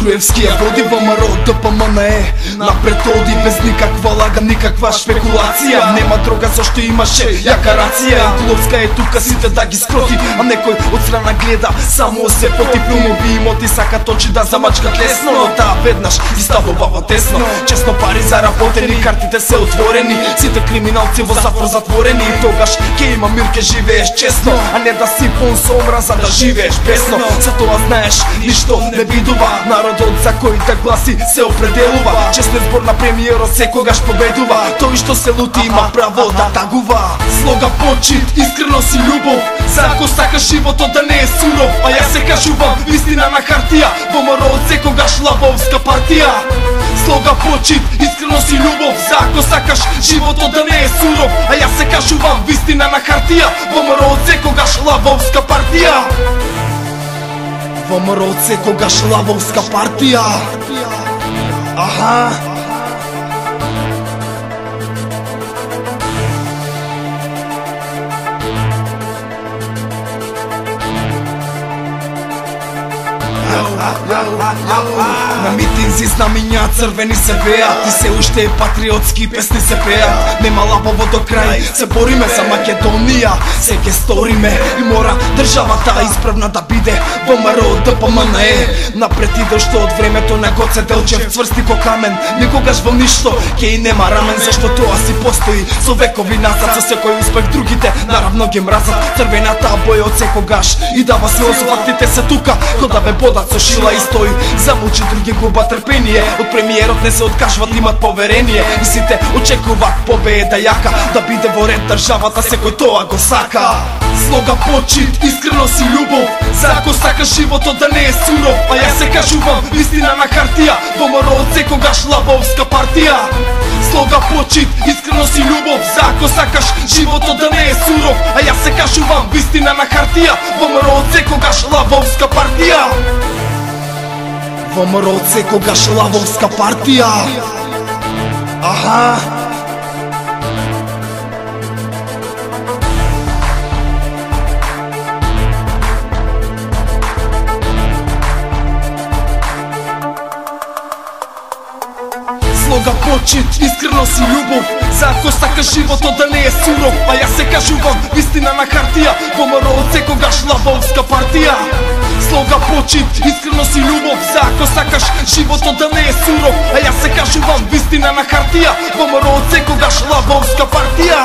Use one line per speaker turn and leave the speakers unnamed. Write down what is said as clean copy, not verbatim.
Груевскија води ВМРО ДПМНЕ напред оди без никаква лага, никаква шпекулација. Нема дрога зашто имаше јака рација. Гловска е тука сите да ги скроти, а некој од страна гледа само се поти. Филмови имоти сакат очи да замачкат лесно, но таа веднаш ги ставува во тесно. Честно пари заработени, картите се отворени, сите криминалци во затвор затворени. И тогаш ке има мир, ке живееш честно, а не да си пун со омраза да живееш бесно. За тоа знаеш, ништо не видува, народот за кој да гласи се определува. Честен збор на премиерот секогаш победува, тој што се лути има право да тагува. Слога почит, искреност и љубов, за ако сакаш животот да не е суров. А јас се кажувам, вистина на хартија, ВМРО секогаш лавовска партија. Слога почит, искреност и љубов, за ако сакаш животот да не е суров. А јас се кажувам, вистина на хартија, ВМРО секогаш лавовска партија. ВМРО секогаш лавовска партија. Аха. На митинзи знамиња црвени се пеат, и се уште патриотски песни се пеат. Нема лабово до крај, се бориме за Македонија, се ке сториме и мора државата исправна да биде. ВМРО ДПМНЕ напред иде што од времето на Гоце Делчев цврсти ко камен. Никогаш во ништо ке и нема рамен, зашто тоа си постои со векови назад. Со секој успех другите наравно ги мразат. Црвената боја од секогаш и дава сила, со фактите се тука, ко да бе бодат со шила и стои. Замучи други губа трпение, од премиерот не се откажват, имат поверение. И сите очекуваат победа јака, да биде во ред државата, секој тоа го сака. Слога почит, искреност и љубов, за ако сакаш животот да не е суров. А јас се кажувам, вистина на хартија, ВМРО секогаш лавовска партија. Слога почит, искреност и љубов, за ако сакаш животот да не е суров. А јас се кажувам, вистина на хартија, ВМРО секогаш лавовска партија. ВМРО секогаш лавовска партија. Аха. Слога почит, искреност и љубов, за ако сакаш животот да не е суров. А јас се кажувам, вистина на хартија, ВМРО секогаш лавовска партија. Слога почит, искреност и љубов, за ако сакаш животот да не е суров. А јас се кажувам, вистина на хартија, ВМРО секогаш лавовска партија.